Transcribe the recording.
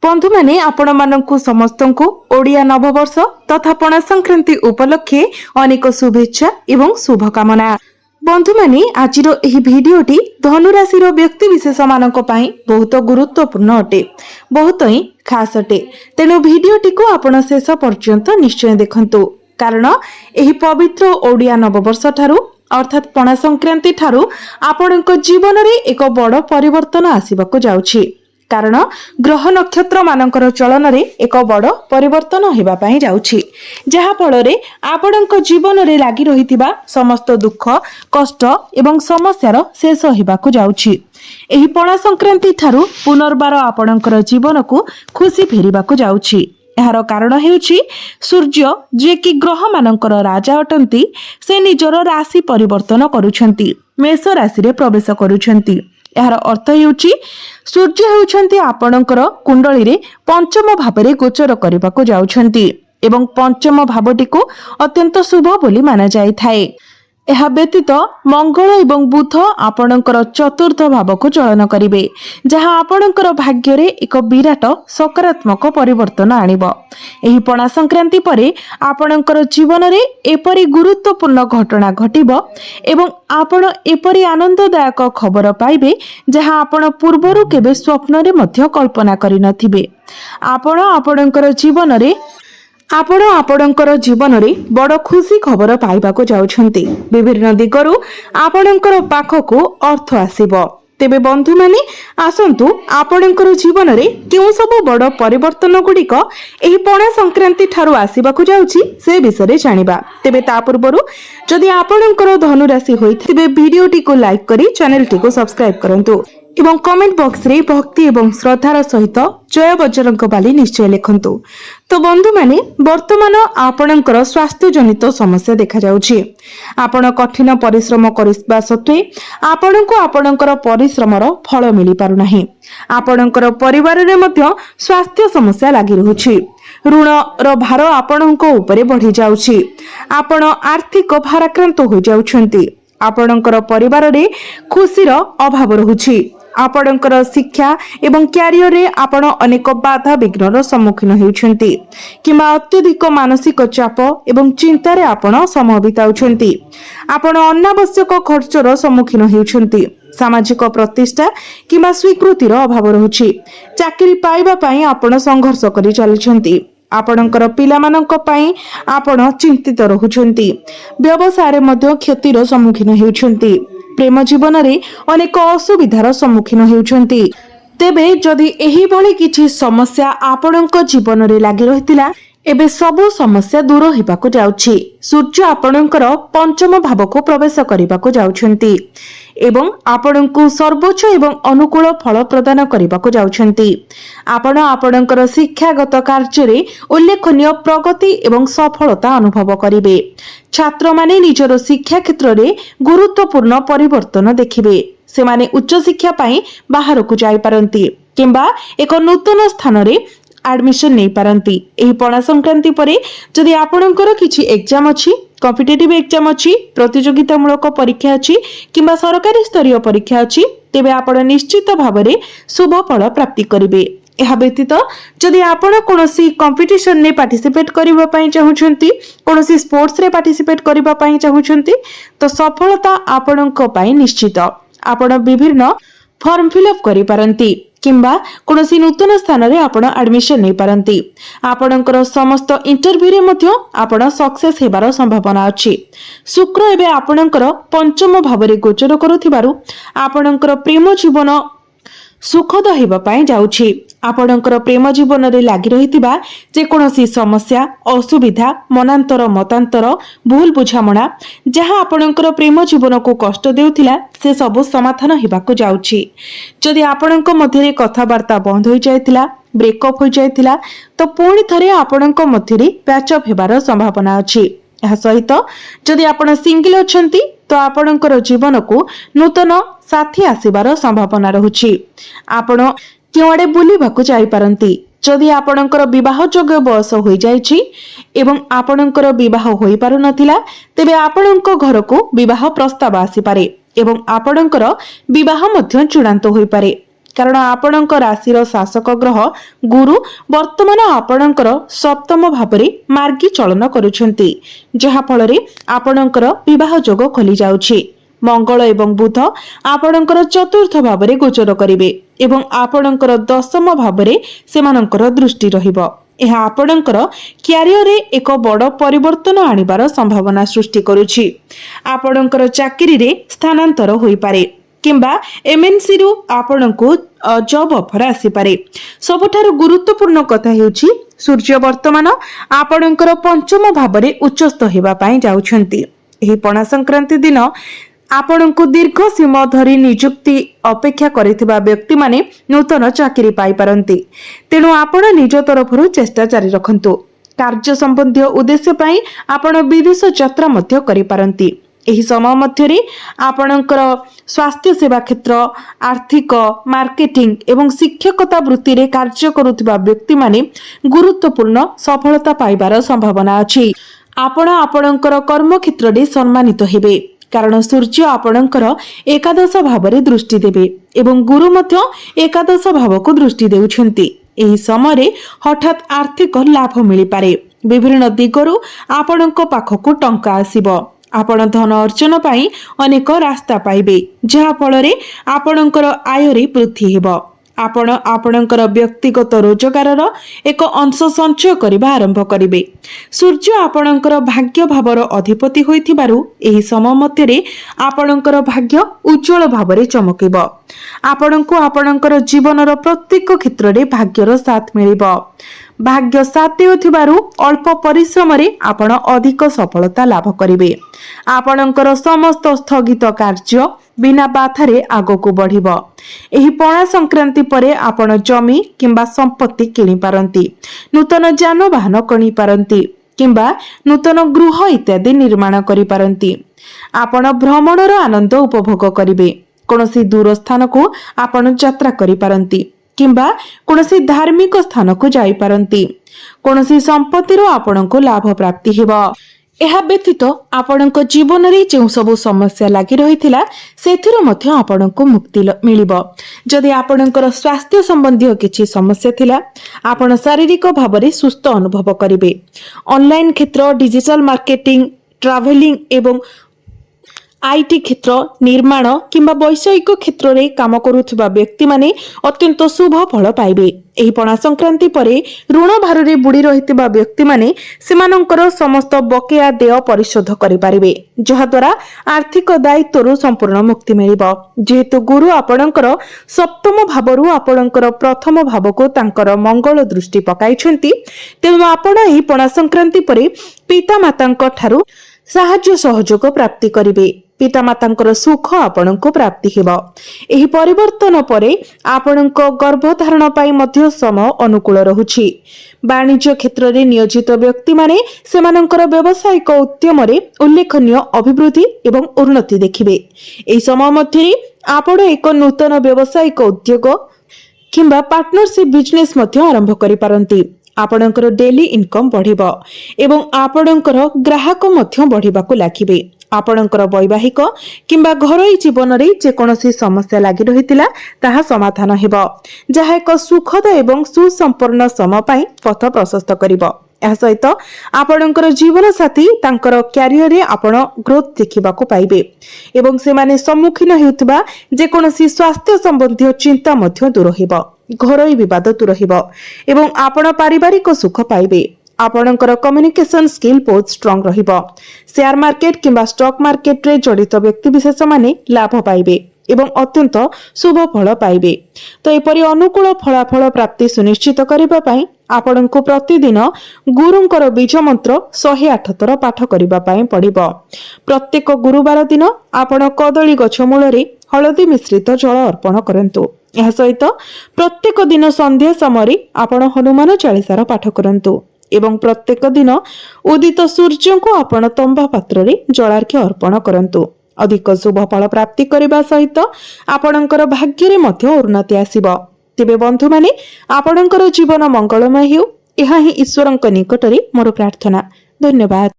बंधु माने आपण मानकु समस्तंकु ओडिया नववर्ष तथा पणा संक्रांति उपलक्षे अनेक शुभेच्छा एवं शुभकामना। बंधु माने आजिरो एही भिडियोटी धनुराशि व्यक्ति विशेष मानक पई बहुत गुरुत्वपूर्ण अटे, बहुत ही खास अटे। तेणु भिडियोटी को आपण शेष पर्यंत निश्चय देखंतु, कारण एही पवित्र ओडिया नववर्ष ठारू अर्थात पणा संक्रांति ठारू आपणक जीवन रे एक बड़ परिवर्तन आसीबाको जाउछि। कारण ग्रह नक्षत्र मानकर चलन रे एक बड़ परिवर्तन हेबा पई जाउछि, जहा फल रे आपणक जीवन रे लागि रहितिबा समस्त दुख कष्ट एवं समस्यार शेष हेबाको जाउछि। एही पणा संक्रांति ठारू पुनर्बार आपणकर जीवन को खुशी फेरिबाको जाउछि। यार कारण हेउछि सूर्य जे कि ग्रह मानकर राजा अटंती, से निजर राशि परिवर्तन करूछंती, मेष राशि रे प्रवेश करूछंती। यार अर्थ हेउछि सूर्य हेउछंती आपणकर कुंडली रे पंचम भाव रे गोचर करबाको जाउछंती एवं पंचम भावटी को अत्यंत शुभ बोली माना जाय थाए। यह व्यतीत मंगल एवं बुध आपणकर चतुर्थ भाव को चलन करिवे, जहां आपणकर भाग्य रे एक विराट सकारात्मक परिवर्तन आनिबो। एही पणा संक्रांति परे आपणकर जीवन रे एपरि गुरुत्वपूर्ण घटना घटिबो एवं आपण एपरि आनंददायक खबर पाइबे जहां आपण पूर्वरु केबे स्वप्न रे मध्य कल्पना करि नथिबे। आपण आपणकर जीवन रे बड़ खुशी खबर पाइबाको जाउछंती। विभिन्न दिगरु आपणकर पाखको अर्थ आसीबो। तेबे बंधु माने आसंतु आपणकर जीवन रे केउ सब बड़ परिवर्तन गुडिक एही पणा संक्रांति ठारू आसीबाको जाउछि से विषय जानिबा। तेबे ता पूर्वरु जदि आपणकर धनु राशि होइथिबे वीडियोटी को लाइक करी चैनल टी को सब्सक्राइब करंतु एवं कमेंट बॉक्स रे भक्ति एवं श्रद्धार सहित जय बजरंग बाली निश्चय लिखंतु। तो बंधु माने वर्तमान आपणकर स्वास्थ्य जनित समस्या देखा जाउछि। आपण कठिन परिश्रम करिबा सत्वे आपणको आपणकर परिश्रमर फल मिलि पारु नाही। आपणकर परिवार रे मध्य स्वास्थ्य समस्या लागि रहुछि। ऋण रो भार आपणको ऊपर बढ़ी जाउछि। आपण आर्थिक भाराक्रांत हो जाउछंती। आपणकर परिवार रे खुशीर अभाव रहुछि। आपणकर शिक्षा एवं क्यारियर रे आपण अनेक बाधा विघ्नर सम्मुखीन हेउछंती किमा अत्यधिक मानसिक चाप एवं चिंता रे आपण समय बिताउछंती। आपण अनावश्यक खर्चर सम्मुखीन हेउछंती। सामाजिक प्रतिष्ठा किमा स्वीकृतिर अभाव रहुछि। चाकरी पाइबा पई आपण संघर्ष करि चलिछंती। आपणकर पिलामानंक पई आपण चिंतित रहुछंती। व्यवसाय रे मध्य क्षतिर सम्मुखीन हेउछंती। प्रेम जीवन रे अनेक असुविधार सम्मुखीन हेउछंती। तेबे जदि एही भली किछि समस्या आपणक जीवन रे लागि रहितिला, एबे सबो समस्या दूर हेबाको जाउछि। सूर्य आपणकर पंचम भाव को प्रवेश करिबाको जाउछंती एवं आपणको सर्वोच्च एवं अनुकूल फल प्रदान करिबाको जाउछंती। आपण आपणकर शिक्षागत कार्य रे उल्लेखनीय प्रगति एवं सफलता अनुभव करिवे। छात्र माने निजर शिक्षा क्षेत्र रे गुरुत्वपूर्ण परिवर्तन देखिबे। से माने उच्च शिक्षा पई बाहर को जाई पारंती किंबा एक नूतन स्थान रे एडमिशन नहीं पारंती। एही पणा संक्रांति परे जदि आपणकर किछि एग्जाम अछि, कॉम्पिटिटिव एग्जाम अछि, प्रतियोगितामूलक परीक्षा अछि किंबा सरकारी स्तरीय परीक्षा अछि, तेबे आपण निश्चित भाबरे शुभ फल प्राप्ति करिवे। एहा व्यतीत जदि आपण कोनोसी कंपटीशन ने पार्टिसिपेट करिबा पई चाहुछंती, कोनोसी स्पोर्ट्स रे पार्टिसिपेट करिबा पई चाहुछंती, तो सफलता आपणक पई निश्चित। आपण विभिन्न फॉर्म फिलअप करि पारंती किंबा कोनोसी नूतन स्थान रे आपण एडमिशन नै पारंती। आपणकर समस्त इंटरव्यू रे मध्य आपण सक्सेस हेबार संभावना अछि। शुक्र एबे आपणकर पंचम भाव रे गोचर करूथिबारु आपणकर प्रेम जीवन सुखद हेबा पई जाउछि। आपणकर प्रेम जीवन रे लागि रहितिबा जे कोनोसी समस्या असुविधा मनांतर मतांतर भूल बुझामणा जहां आपणकर प्रेम जीवन को कष्ट देउथिला, से सब समाधान हेबाको जाउछि। जदि आपणक मध्य रे कथावार्ता बंद होई जायतिला, ब्रेकअप होई जायतिला, तो पुणी थरे आपणक मध्य रे पैचअप हेबार संभावना अछि। यह सहित जदि आपण सिंगल अछंती, तो आपणकर जीवन को नूतन साथी आसीबार संभावना रहुछि। आपण केवडे बुलिबाकू जाई पारंती। जदि आपणकर विवाह योग्य बयस होई जायछि एवं आपणकर विवाह होई पारु नथिला, तेबे आपणक घर को विवाह प्रस्ताव आसी पारे एवं आपणकर विवाह मध्य चूड़ांत होई पारे। कारण आपणक राशि शासक ग्रह गुरु वर्तमान आपणकर सप्तम भाव में मार्गी चलन करुछंती, जहा फल आपणकर विवाह योग खोली जाउछि। मंगल एवं बुध आपणकर चतुर्थ भाव में गोचर करिवे एवं आपणकर दशम भाव में सेमानकर दृष्टि रहिबो। यह आपणकर क्यारियर रे एक बड़ परिवर्तन आनिबार संभावना सृष्टि करुछि। आपणकर चाकरी रे स्थानांतर होई पारे किंबा एमएनसी रु आपणको जॉब ऑफर आसी पारे। सबठारु गुरुत्वपूर्ण कथा हेउछि सूर्य वर्तमान आपणकर पंचम भाव में उच्चस्थ हेबा पई जाउछंती। एही पणा संक्रांति दिन आपणको दीर्घ सीमा धरी नियुक्ति अपेक्षा करिथिबा व्यक्ति माने नूतन चाकरी पाई पारंती। तेणु आपण निज तरफरु चेष्टा जारी रखंतु। कार्य संबंधी उद्देश्य पई आपण विदेश यात्रा मध्य करि पारंती। एही समय मध्यरे आपणकर स्वास्थ्य सेवा क्षेत्र, आर्थिक, मार्केटिंग एवं शिक्षकता वृत्ति रे कार्य करुथिबा व्यक्ति माने गुरुत्वपूर्ण सफलता पाइबार संभावना अछि। आपण आपणकर कर्म क्षेत्र रे सम्मानित हेबे, कारण सूर्य आपणकर एकादश भाव में दृष्टि देवे एवं गुरु मध्य एकादश भाव को दृष्टि देउछंती। एही समय हठात आर्थिक लाभ मिल पारे। विभिन्न दिगरु आपणक पाखकु टंका आसीबो। आपण धन अर्जन पाई अनेक रास्ता पाइबे, जहा फल आपणकर आय रे वृद्धि हेबो। आपण आपणकर व्यक्तिगत रोजगार एक अंश संचय करबा आरंभ करिवे। सूर्य आपणकर भाग्य भावर अधिपति होइथिबारु एही समय मध्यरे आपणकर भाग्य उज्जवल भावरे चमकिबो। आपणको आपणकर जीवनर प्रत्येक क्षेत्र रे भाग्यर साथ मिलिबो। भाग्य साथ देउथिबारु अल्प परिश्रम रे आपण अधिक सफलता लाभ करिवे। आपणकर समस्त स्थगित कार्य बिना बाधारे आगको बढ़िबो। एही पणा संक्रांति परे आपण जमी किंबा संपत्ति किनि पारंती, नूतन जानवाहन किनि पारंती किंबा नूतन गृह इत्यादि निर्माण करि पारंती। आपण भ्रमणर आनंद उपभोग करिवे। कोनोसी दूर स्थान को आपण यात्रा करि पारंती किंबा कोनोसी धार्मिक स्थान को जाई पारंती। कोनोसी संपत्तिर आपणको लाभ प्राप्ति हेबो। एहा व्यतीत आपणक जीवन रे जो सब समस्या लागि रहिथिला सेथिरो मध्य आपणको मुक्ति मिलिबो। जदि आपणकर स्वास्थ्य संबंधी किछि समस्या थिला, आपण शारीरिक भावरे सुस्थ अनुभव करिवे। ऑनलाइन क्षेत्र, डिजिटल मार्केटिंग, ट्रैवलिंग एवं आईटी क्षेत्र, निर्माण किंबा वैषयिक क्षेत्र रे काम करुथिबा व्यक्ति माने अत्यंत शुभ फल पाइबे। एही पणा संक्रांति परे ऋण भार रे बुड़ी रहितिबा व्यक्ति माने सेमानंकर समस्त बकेया देय परिशोध करि पारिबे, जहा द्वारा आर्थिक दायित्वरु संपूर्ण मुक्ति मिलिबो। जेहेतु गुरु आपणकर सप्तम भावरु आपणकर प्रथम भावको तांकर मंगल दृष्टि पकाइछंती, तेणु आपण एही पणा संक्रांति परे पिता मातांक ठारू साहाय्य सहयोग प्राप्ति करिवे। पिता मातांकर सुख आपणको प्राप्ति हेबो। एही परिवर्तन परे आपणको गर्भधारण पाई मध्य समय अनुकूल रहुछि। वाणिज्य क्षेत्र रे नियोजित व्यक्ति माने सेमानंकर व्यवसायिक उद्यम रे उल्लेखनीय अभिवृद्धि एवं उन्नति देखिबे। एही समय मध्य आपण एक नूतन व्यवसायिक उद्योग किंबा पार्टनरशिप बिजनेस मध्य आरंभ करि पारंती। आपणकर डेली इनकम बढ़िबो एवं आपणकर ग्राहक मध्य बढ़िबाकु लागिबे। आपणकर वैवाहिक किंबा घरोई जीवन रे जे कोनोसी समस्या लागि रहितिला ताहा समाधान हेबो, जहा एक सुखद एवं सुसंपन्न समय पई पथ प्रशस्त करिबो। एहा सहित आपणकर जीवन साथी तांकर क्यारियर रे आपण ग्रोथ देखिबाकु पाइबे एवं से माने सम्मुखीन हेउतबा जे कोनोसी स्वास्थ्य संबंधी चिंता मध्य दूर हेबो। घरोई विवाद दूर हेबो एवं आपण पारिवारिक सुख पाइबे। आपणकर कम्युनिकेशन स्किल बहुत स्ट्रांग रहिबो। शेयर मार्केट किंबा स्टॉक मार्केट रे जड़ित व्यक्ति विशेष माने लाभ पाइबे एवं अत्यंत शुभ फल पाइबे। तो एपरि अनुकूल फलाफल प्राप्ति सुनिश्चित करिबा पई आपणको प्रतिदिन गुरुंकर बीज मंत्र 108 थर पाठ करिबा पई पड़िबो। प्रत्येक गुरुवार दिन आपण कदली गछ मूल रे हळदी मिश्रित जल अर्पण करंतु। एहा सहित प्रत्येक दिन संध्या समय आपण हनुमान चालीसार पाठ करंतु एवं प्रत्येक दिन उदित सूर्य को आपण तंबा पात्र रे जलार्घ्य अर्पण करंतु। अधिक शुभ फल प्राप्ति करबा सहित आपणकर भाग्य रे मध्य उन्नति आसीबो। तेबे बंधु माने आपणकर जीवन मंगलमय हेउ, एहा ही ईश्वरंक निकटरे मोर प्रार्थना। धन्यवाद।